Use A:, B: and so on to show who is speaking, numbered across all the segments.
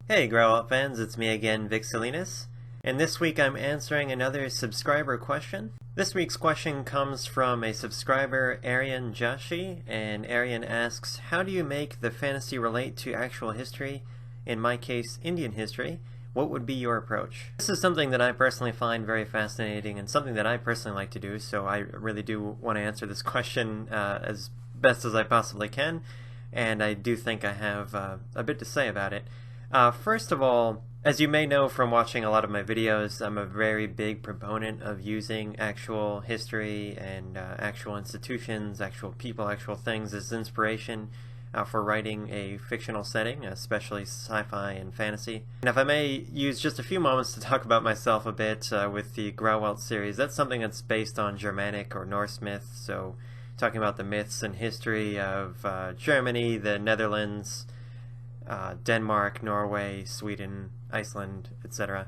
A: Hey Grauwelt fans, it's me again, Vic Salinas, and this week I'm answering another subscriber question. This week's question comes from a subscriber, Aryan Joshi, and Aryan asks, how do you make the fantasy relate to actual history, in my case, Indian history? What would be your approach? This is something that I personally find very fascinating and something that I personally like to do, so I really do want to answer this question as best as I possibly can, and I do think I have a bit to say about it. First of all, as you may know from watching a lot of my videos, I'm a very big proponent of using actual history and actual institutions, actual people, actual things as inspiration for writing a fictional setting, especially sci-fi and fantasy. And if I may use just a few moments to talk about myself a bit with the Grauwelt series, that's something that's based on Germanic or Norse myths, so talking about the myths and history of Germany, the Netherlands, Denmark, Norway, Sweden, Iceland, etc.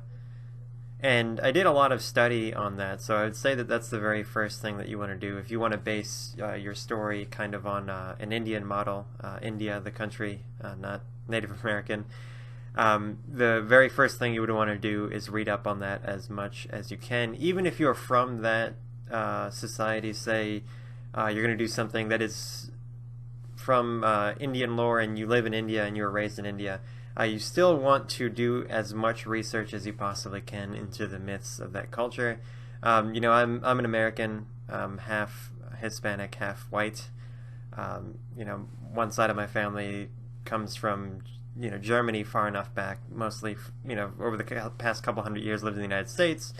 A: And I did a lot of study on that, so I would say that that's the very first thing that you want to do. If you want to base your story kind of on an Indian model, India, the country, not Native American, the very first thing you would want to do is read up on that as much as you can. Even if you're from that society, say you're going to do something that is from Indian lore and you live in India and you were raised in India, you still want to do as much research as you possibly can into the myths of that culture. I'm an American, half Hispanic, half white. One side of my family comes from Germany far enough back, mostly over the past couple hundred years lived in the United States,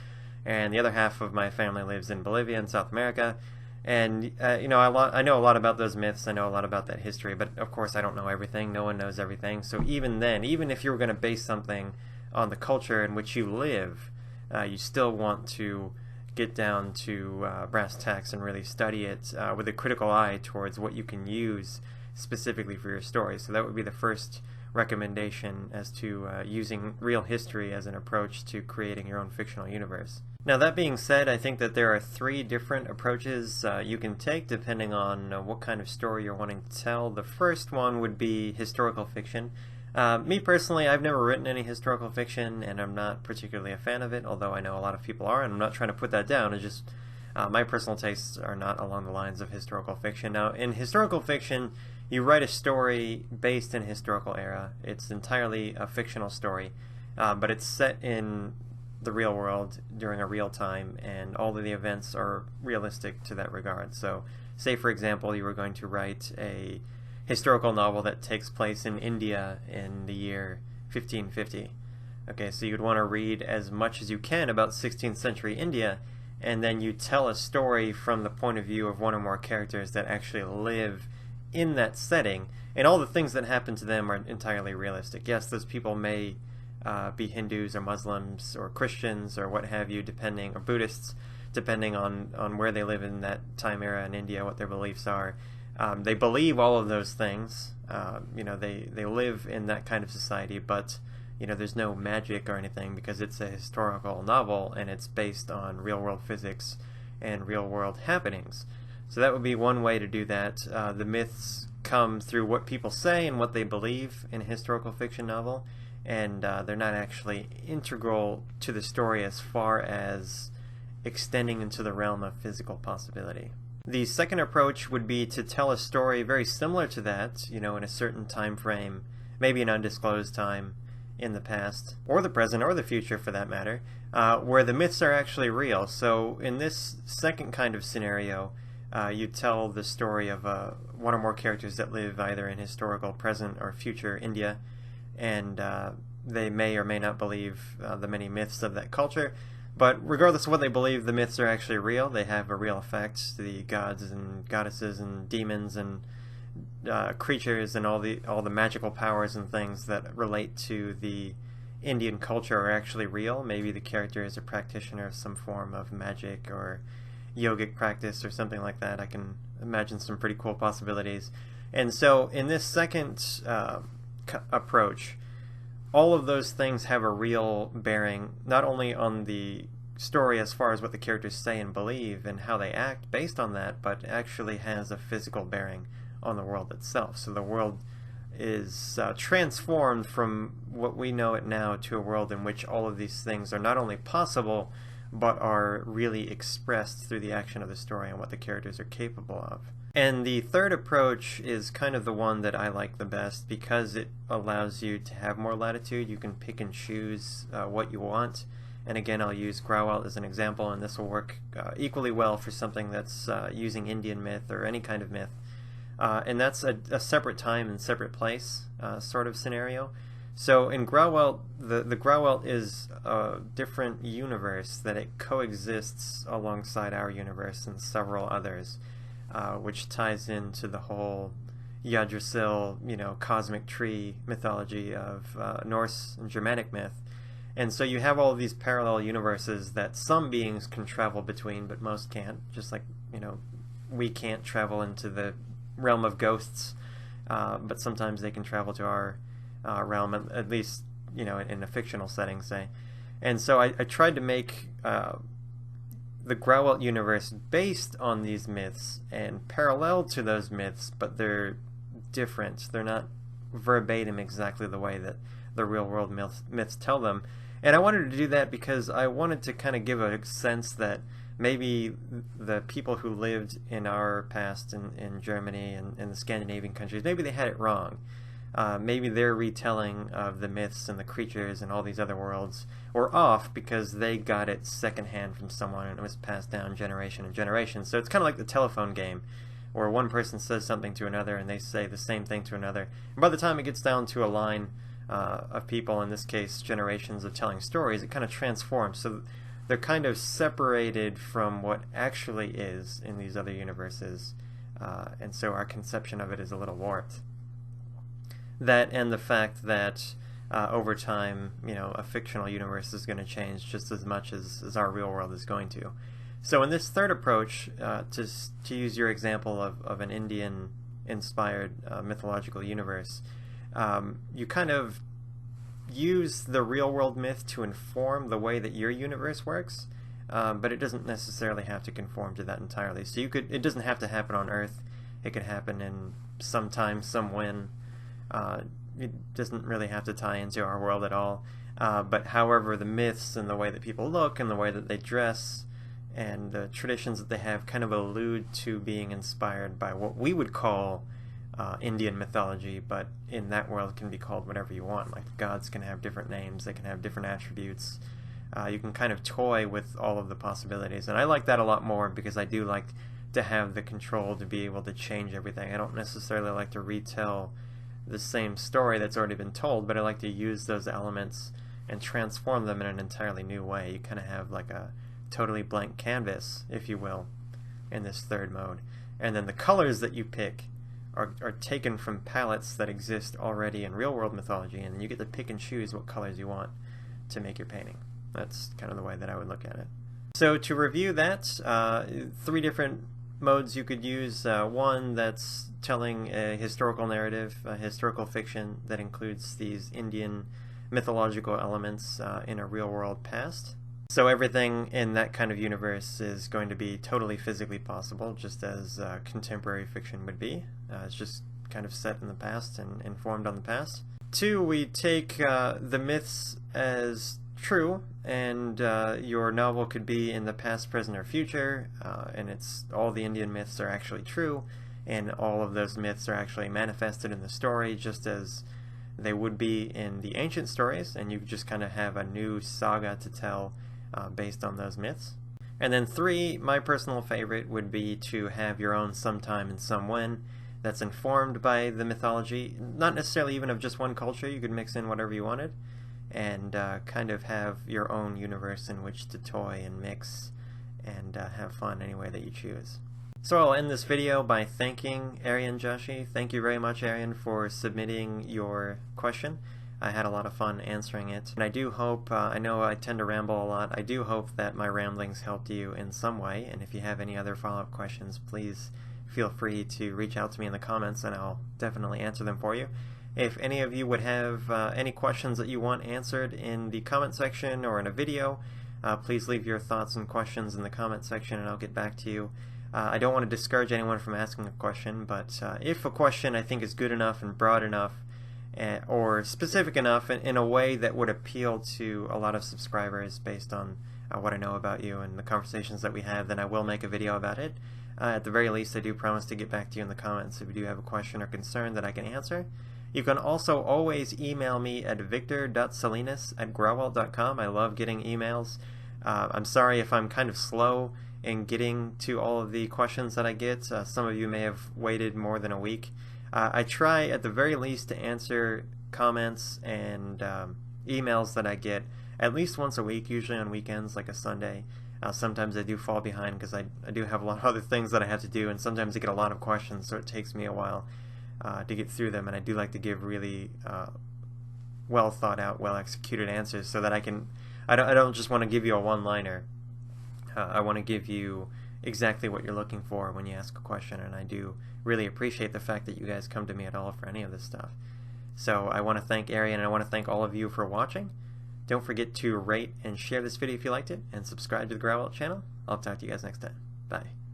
A: and the other half of my family lives in Bolivia and South America. And I know a lot about those myths, I know a lot about that history, but of course I don't know everything, no one knows everything. So even then, even if you were going to base something on the culture in which you live, you still want to get down to brass tacks and really study it with a critical eye towards what you can use specifically for your story. So that would be the first recommendation as to using real history as an approach to creating your own fictional universe. Now, that being said, I think that there are three different approaches you can take depending on what kind of story you're wanting to tell. The first one would be historical fiction. Me personally, I've never written any historical fiction, and I'm not particularly a fan of it, although I know a lot of people are, and I'm not trying to put that down. It's just my personal tastes are not along the lines of historical fiction. Now, in historical fiction, you write a story based in a historical era. It's entirely a fictional story, but it's set in the real world during a real time, and all of the events are realistic to that regard. So, say for example, you were going to write a historical novel that takes place in India in the year 1550. Okay, so you'd want to read as much as you can about 16th century India, and then you tell a story from the point of view of one or more characters that actually live in that setting, and all the things that happen to them are entirely realistic. Yes, those people may be Hindus or Muslims or Christians or what have you, or Buddhists, depending on where they live in that time era in India, what their beliefs are. They believe all of those things. They live in that kind of society, but there's no magic or anything because it's a historical novel and it's based on real-world physics and real-world happenings. So that would be one way to do that. The myths come through what people say and what they believe in a historical fiction novel, and they're not actually integral to the story as far as extending into the realm of physical possibility. The second approach would be to tell a story very similar to that, in a certain time frame, maybe an undisclosed time in the past, or the present, or the future for that matter, where the myths are actually real. So in this second kind of scenario, you tell the story of one or more characters that live either in historical, present, or future India, and they may or may not believe the many myths of that culture. But regardless of what they believe, the myths are actually real. They have a real effect. The gods and goddesses and demons and creatures and all the magical powers and things that relate to the Indian culture are actually real. Maybe the character is a practitioner of some form of magic or yogic practice or something like that. I can imagine some pretty cool possibilities. And so in this second approach, all of those things have a real bearing, not only on the story as far as what the characters say and believe and how they act based on that, but actually has a physical bearing on the world itself. So the world is transformed from what we know it now to a world in which all of these things are not only possible, but are really expressed through the action of the story and what the characters are capable of. And the third approach is kind of the one that I like the best because it allows you to have more latitude. You can pick and choose what you want. And again, I'll use Grauwelt as an example, and this will work equally well for something that's using Indian myth or any kind of myth. And that's a separate time and separate place sort of scenario. So in Grauwelt, the Grauwelt is a different universe that it coexists alongside our universe and several others, which ties into the whole Yggdrasil, cosmic tree mythology of Norse and Germanic myth. And so you have all of these parallel universes that some beings can travel between, but most can't. Just like, we can't travel into the realm of ghosts, but sometimes they can travel to our realm, at least, in a fictional setting, say. And so I tried to make the Grauwelt universe based on these myths and parallel to those myths, but they're different. They're not verbatim exactly the way that the real-world myths tell them. And I wanted to do that because I wanted to kind of give a sense that maybe the people who lived in our past in Germany and in the Scandinavian countries, maybe they had it wrong. Maybe their retelling of the myths and the creatures and all these other worlds were off because they got it secondhand from someone and it was passed down generation and generation. So it's kind of like the telephone game where one person says something to another and they say the same thing to another. And by the time it gets down to a line of people, in this case generations of telling stories, it kind of transforms. So they're kind of separated from what actually is in these other universes, and so our conception of it is a little warped. That and the fact that over time, a fictional universe is going to change just as much as our real world is going to. So in this third approach, to use your example of an Indian-inspired mythological universe, you kind of use the real-world myth to inform the way that your universe works, but it doesn't necessarily have to conform to that entirely. So it doesn't have to happen on Earth. It could happen in some time, some when. It doesn't really have to tie into our world at all. But however, the myths and the way that people look and the way that they dress and the traditions that they have kind of allude to being inspired by what we would call Indian mythology, but in that world can be called whatever you want. Like the gods can have different names, they can have different attributes. You can kind of toy with all of the possibilities, and I like that a lot more because I do like to have the control to be able to change everything. I don't necessarily like to retell the same story that's already been told, but I like to use those elements and transform them in an entirely new way. You kind of have like a totally blank canvas, if you will, in this third mode. And then the colors that you pick are taken from palettes that exist already in real-world mythology, and you get to pick and choose what colors you want to make your painting. That's kind of the way that I would look at it. So to review that, 3 different modes you could use. One that's telling a historical narrative, a historical fiction that includes these Indian mythological elements in a real-world past. So everything in that kind of universe is going to be totally physically possible, just as contemporary fiction would be. It's just kind of set in the past and informed on the past. 2, we take the myths as true, and your novel could be in the past, present, or future, and all the Indian myths are actually true, and all of those myths are actually manifested in the story just as they would be in the ancient stories, and you just kind of have a new saga to tell based on those myths. And then 3, my personal favorite, would be to have your own sometime and some when that's informed by the mythology, not necessarily even of just one culture. You could mix in whatever you wanted and kind of have your own universe in which to toy and mix and have fun any way that you choose. So I'll end this video by thanking Aryan Joshi. Thank you very much, Aryan, for submitting your question. I had a lot of fun answering it, and I do hope, I know I tend to ramble a lot, I do hope that my ramblings helped you in some way, and if you have any other follow-up questions, please feel free to reach out to me in the comments and I'll definitely answer them for you. If any of you would have any questions that you want answered in the comment section or in a video, please leave your thoughts and questions in the comment section and I'll get back to you. I don't want to discourage anyone from asking a question, but if a question I think is good enough and broad enough or specific enough in a way that would appeal to a lot of subscribers based on what I know about you and the conversations that we have, then I will make a video about it. At the very least, I do promise to get back to you in the comments if you do have a question or concern that I can answer. You can also always email me at victor.salinas@grauwelt.com. I love getting emails. I'm sorry if I'm kind of slow in getting to all of the questions that I get. Some of you may have waited more than a week. I try at the very least to answer comments and emails that I get at least once a week, usually on weekends like a Sunday. Sometimes I do fall behind because I do have a lot of other things that I have to do, and sometimes I get a lot of questions, so it takes me a while to get through them, and I do like to give really well thought out, well executed answers so that I don't just want to give you a one-liner. I want to give you exactly what you're looking for when you ask a question, and I do really appreciate the fact that you guys come to me at all for any of this stuff. So I want to thank Arian, and I want to thank all of you for watching. Don't forget to rate and share this video if you liked it, and subscribe to the Grauwelt channel. I'll talk to you guys next time. Bye.